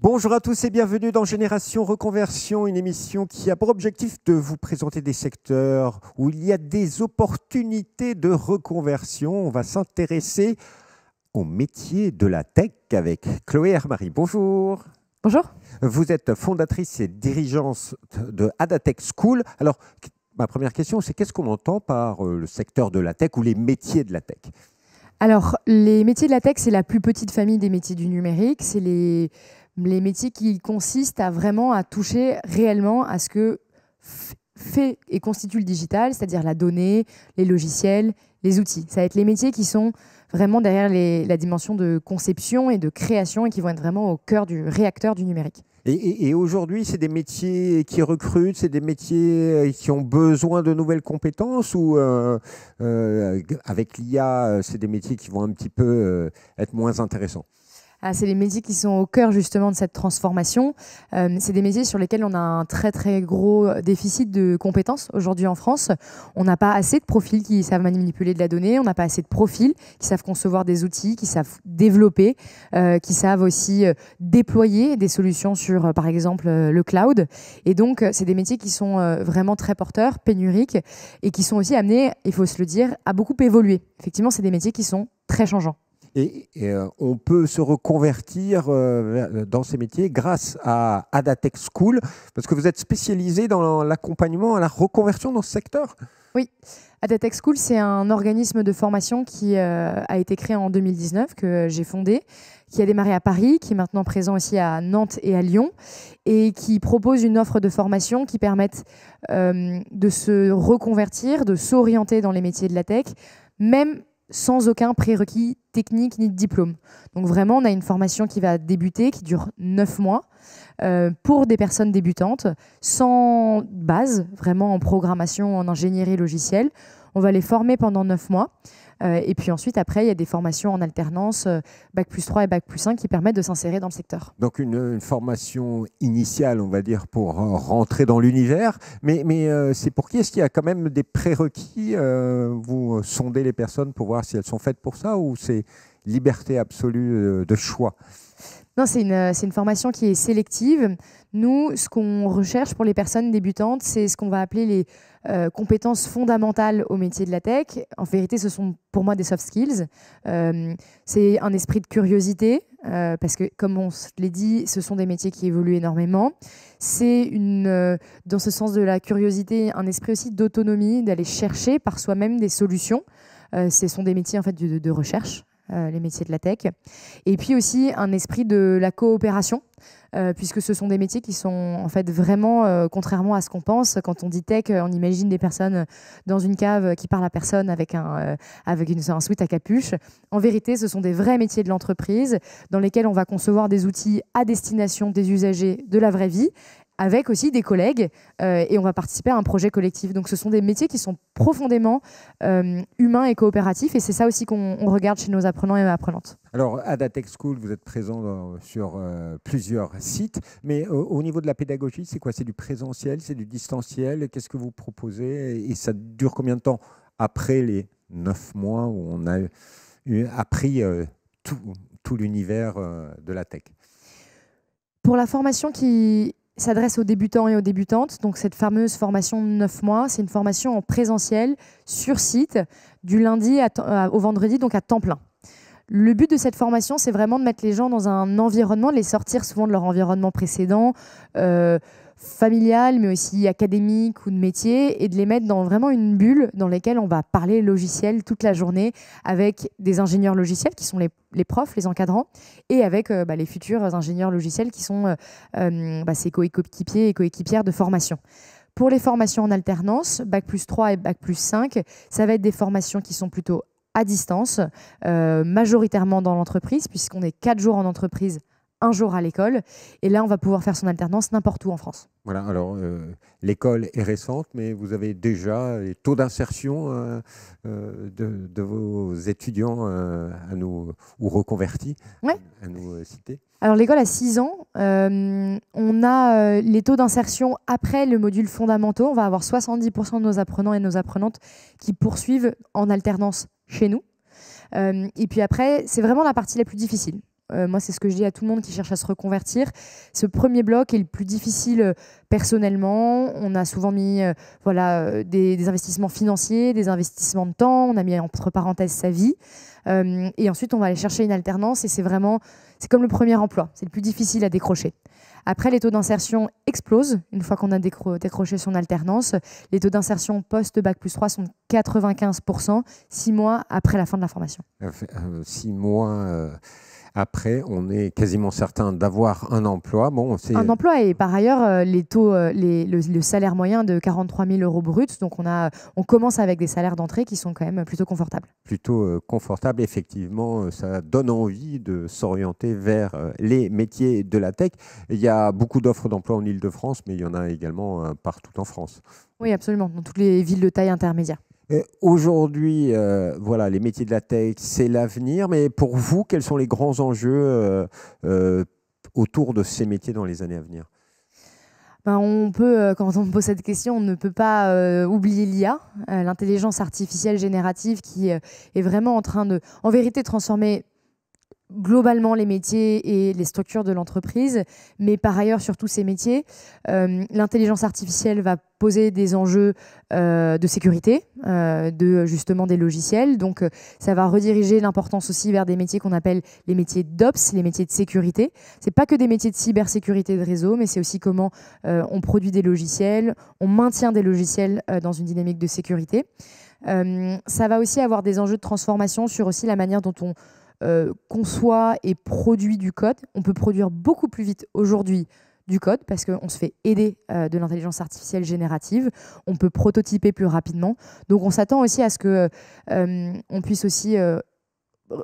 Bonjour à tous et bienvenue dans Génération Reconversion, une émission qui a pour objectif de vous présenter des secteurs où il y a des opportunités de reconversion. On va s'intéresser au métier de la tech avec Chloé Hermary. Bonjour. Bonjour. Vous êtes fondatrice et dirigeante de Adatech School. Alors, ma première question, c'est qu'est-ce qu'on entend par le secteur de la tech ou les métiers de la tech ? Alors, les métiers de la tech, c'est la plus petite famille des métiers du numérique. C'est les métiers qui consistent à toucher réellement à ce que fait et constitue le digital, c'est-à-dire la donnée, les logiciels, les outils. Ça va être les métiers qui sont vraiment derrière la dimension de conception et de création et qui vont être vraiment au cœur du réacteur du numérique. Et aujourd'hui, c'est des métiers qui recrutent, c'est des métiers qui ont besoin de nouvelles compétences ou avec l'IA, c'est des métiers qui vont un petit peu être moins intéressants ? C'est les métiers qui sont au cœur justement de cette transformation. C'est des métiers sur lesquels on a un très très gros déficit de compétences aujourd'hui en France. On n'a pas assez de profils qui savent manipuler de la donnée, on n'a pas assez de profils qui savent concevoir des outils, qui savent développer, qui savent aussi déployer des solutions sur par exemple le cloud. Et donc c'est des métiers qui sont vraiment très porteurs, pénuriques et qui sont aussi amenés, il faut se le dire, à beaucoup évoluer. Effectivement, c'est des métiers qui sont très changeants. Et on peut se reconvertir dans ces métiers grâce à Adatech School, parce que vous êtes spécialisé dans l'accompagnement à la reconversion dans ce secteur. Oui, Adatech School, c'est un organisme de formation qui a été créé en 2019, que j'ai fondé, qui a démarré à Paris, qui est maintenant présent aussi à Nantes et à Lyon, et qui propose une offre de formation qui permette de se reconvertir, de s'orienter dans les métiers de la tech, même sans aucun prérequis technique ni de diplôme. Donc vraiment, on a une formation qui va débuter, qui dure 9 mois, pour des personnes débutantes, sans base, vraiment en programmation, en ingénierie logicielle. On va les former pendant 9 mois. Et puis ensuite, après, il y a des formations en alternance, Bac+3 et Bac+5, qui permettent de s'insérer dans le secteur. Donc une formation initiale, on va dire, pour rentrer dans l'univers. Mais c'est pour qui? Est-ce qu'il y a quand même des prérequis? Vous sondez les personnes pour voir si elles sont faites pour ça ou c'est liberté absolue de choix? Non, c'est une formation qui est sélective. Nous, ce qu'on recherche pour les personnes débutantes, c'est ce qu'on va appeler les compétences fondamentales au métier de la tech. En vérité, ce sont pour moi des soft skills. C'est un esprit de curiosité, parce que, comme on se l'est dit, ce sont des métiers qui évoluent énormément. C'est dans ce sens de la curiosité, un esprit aussi d'autonomie, d'aller chercher par soi-même des solutions. Ce sont des métiers en fait, de recherche. Les métiers de la tech. Et puis aussi un esprit de la coopération, puisque ce sont des métiers qui sont en fait vraiment, contrairement à ce qu'on pense, quand on dit tech, on imagine des personnes dans une cave qui parlent à personne avec un sweat à capuche. En vérité, ce sont des vrais métiers de l'entreprise dans lesquels on va concevoir des outils à destination des usagers de la vraie vie, avec aussi des collègues, et on va participer à un projet collectif. Donc ce sont des métiers qui sont profondément humains et coopératifs, et c'est ça aussi qu'on regarde chez nos apprenants et apprenantes. Alors, Adatech School, vous êtes présent sur plusieurs sites, mais au niveau de la pédagogie, c'est quoi? C'est du présentiel, c'est du distanciel? Qu'est-ce que vous proposez? Et ça dure combien de temps après les 9 mois où on a appris tout l'univers de la tech? Pour la formation qui s'adresse aux débutants et aux débutantes, donc cette fameuse formation de 9 mois, c'est une formation en présentiel, sur site, du lundi au vendredi, donc à temps plein. Le but de cette formation, c'est vraiment de mettre les gens dans un environnement, de les sortir souvent de leur environnement précédent, familial, mais aussi académique ou de métier, et de les mettre dans vraiment une bulle dans laquelle on va parler logiciel toute la journée avec des ingénieurs logiciels qui sont les profs, les encadrants, et avec les futurs ingénieurs logiciels qui sont ses coéquipiers et coéquipières de formation. Pour les formations en alternance, Bac+3 et Bac+5, ça va être des formations qui sont plutôt à distance, majoritairement dans l'entreprise, puisqu'on est 4 jours en entreprise, 1 jour à l'école. Et là, on va pouvoir faire son alternance n'importe où en France. Voilà, alors l'école est récente, mais vous avez déjà les taux d'insertion de vos étudiants ou reconvertis à nous citer. Alors l'école a 6 ans. On a les taux d'insertion après le module fondamentaux. On va avoir 70% de nos apprenants et nos apprenantes qui poursuivent en alternance chez nous. Et puis après, c'est vraiment la partie la plus difficile. moi c'est ce que je dis à tout le monde qui cherche à se reconvertir. Ce premier bloc est le plus difficile personnellement. On a souvent mis des investissements financiers, des investissements de temps, on a mis entre parenthèses sa vie. Et ensuite, on va aller chercher une alternance et c'est comme le premier emploi, c'est le plus difficile à décrocher. Après, les taux d'insertion explosent une fois qu'on a décroché son alternance. Les taux d'insertion post-Bac+3 sont de 95%, 6 mois après la fin de la formation. 6 mois après, on est quasiment certain d'avoir un emploi. Un emploi et par ailleurs, les taux, le salaire moyen de 43 000 € bruts. Donc, on commence avec des salaires d'entrée qui sont quand même plutôt confortables. Plutôt confortable, effectivement, ça donne envie de s'orienter vers les métiers de la tech. Il y a beaucoup d'offres d'emploi en Île-de-France, mais il y en a également partout en France. Oui, absolument, dans toutes les villes de taille intermédiaire. Aujourd'hui, les métiers de la tech, c'est l'avenir. Mais pour vous, quels sont les grands enjeux autour de ces métiers dans les années à venir? Quand on me pose cette question, on ne peut pas oublier l'IA, l'intelligence artificielle générative qui est vraiment en train de, en vérité, transformer globalement les métiers et les structures de l'entreprise, mais par ailleurs sur tous ces métiers, l'intelligence artificielle va poser des enjeux de sécurité, justement des logiciels. Donc ça va rediriger l'importance aussi vers des métiers qu'on appelle les métiers d'ops, les métiers de sécurité. C'est pas que des métiers de cybersécurité de réseau, mais c'est aussi comment on produit des logiciels, on maintient des logiciels dans une dynamique de sécurité. Ça va aussi avoir des enjeux de transformation sur aussi la manière dont on conçoit et produit du code. On peut produire beaucoup plus vite aujourd'hui du code parce qu'on se fait aider de l'intelligence artificielle générative. On peut prototyper plus rapidement. Donc on s'attend aussi à ce qu'on puisse aussi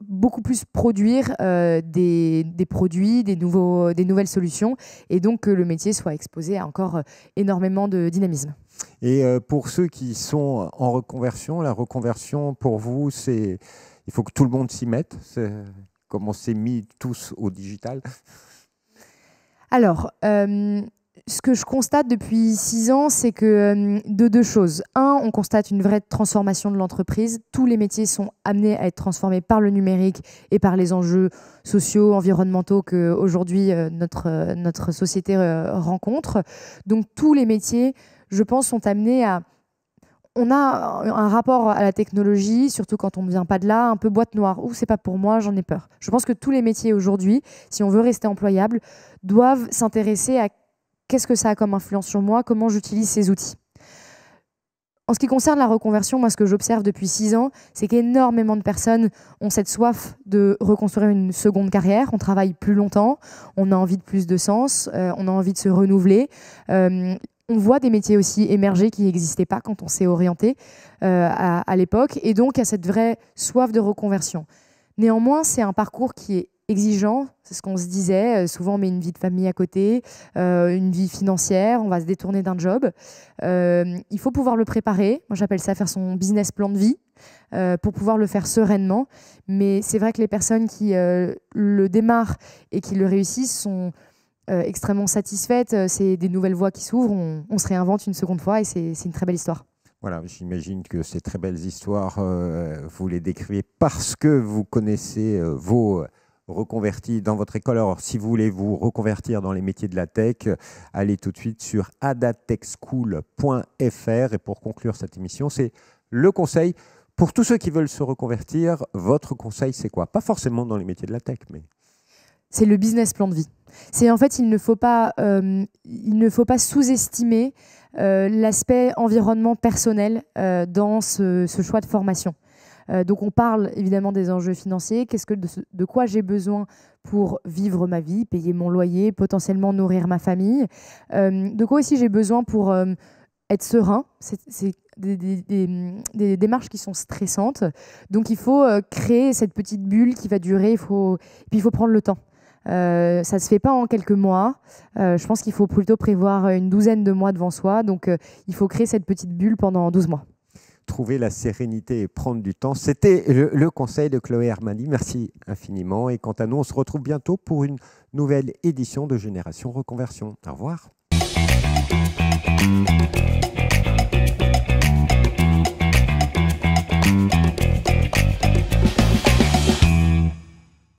beaucoup plus produire des produits, des nouvelles solutions et donc que le métier soit exposé à encore énormément de dynamisme. Et pour ceux qui sont en reconversion, la reconversion pour vous, il faut que tout le monde s'y mette. Comme on s'est mis tous au digital. Alors, ce que je constate depuis 6 ans, c'est que deux choses. On constate une vraie transformation de l'entreprise. Tous les métiers sont amenés à être transformés par le numérique et par les enjeux sociaux, environnementaux qu'aujourd'hui notre société rencontre. Donc tous les métiers, je pense, sont amenés à... On a un rapport à la technologie, surtout quand on ne vient pas de là, un peu boîte noire. Ouh, c'est pas pour moi, j'en ai peur. Je pense que tous les métiers aujourd'hui, si on veut rester employable, doivent s'intéresser à qu'est-ce que ça a comme influence sur moi, comment j'utilise ces outils. En ce qui concerne la reconversion, moi, ce que j'observe depuis 6 ans, c'est qu'énormément de personnes ont cette soif de reconstruire une seconde carrière. On travaille plus longtemps, on a envie de plus de sens, on a envie de se renouveler. On voit des métiers aussi émerger qui n'existaient pas quand on s'est orienté à l'époque. Et donc, il y a cette vraie soif de reconversion. Néanmoins, c'est un parcours qui est exigeant, c'est ce qu'on se disait. Souvent, on met une vie de famille à côté, une vie financière, on va se détourner d'un job. Il faut pouvoir le préparer. Moi, j'appelle ça faire son business plan de vie pour pouvoir le faire sereinement. Mais c'est vrai que les personnes qui le démarrent et qui le réussissent sont extrêmement satisfaites. C'est des nouvelles voies qui s'ouvrent. On se réinvente une seconde fois et c'est une très belle histoire. Voilà, j'imagine que ces très belles histoires, vous les décrivez parce que vous connaissez vos reconvertis dans votre école. Alors, si vous voulez vous reconvertir dans les métiers de la tech, allez tout de suite sur adatechschool.fr. Et pour conclure cette émission, c'est le conseil. Pour tous ceux qui veulent se reconvertir, votre conseil, c'est quoi? Pas forcément dans les métiers de la tech, mais... C'est le business plan de vie. C'est en fait, il ne faut pas sous-estimer l'aspect environnement personnel dans ce choix de formation. Donc on parle évidemment des enjeux financiers, de quoi j'ai besoin pour vivre ma vie, payer mon loyer, potentiellement nourrir ma famille, de quoi aussi j'ai besoin pour être serein. C'est des démarches qui sont stressantes, donc il faut créer cette petite bulle qui va durer, et puis il faut prendre le temps. Ça ne se fait pas en quelques mois. Je pense qu'il faut plutôt prévoir une 12aine de mois devant soi. Donc, il faut créer cette petite bulle pendant 12 mois. Trouver la sérénité et prendre du temps. C'était le conseil de Chloé Hermali. Merci infiniment. Et quant à nous, on se retrouve bientôt pour une nouvelle édition de Génération Reconversion. Au revoir.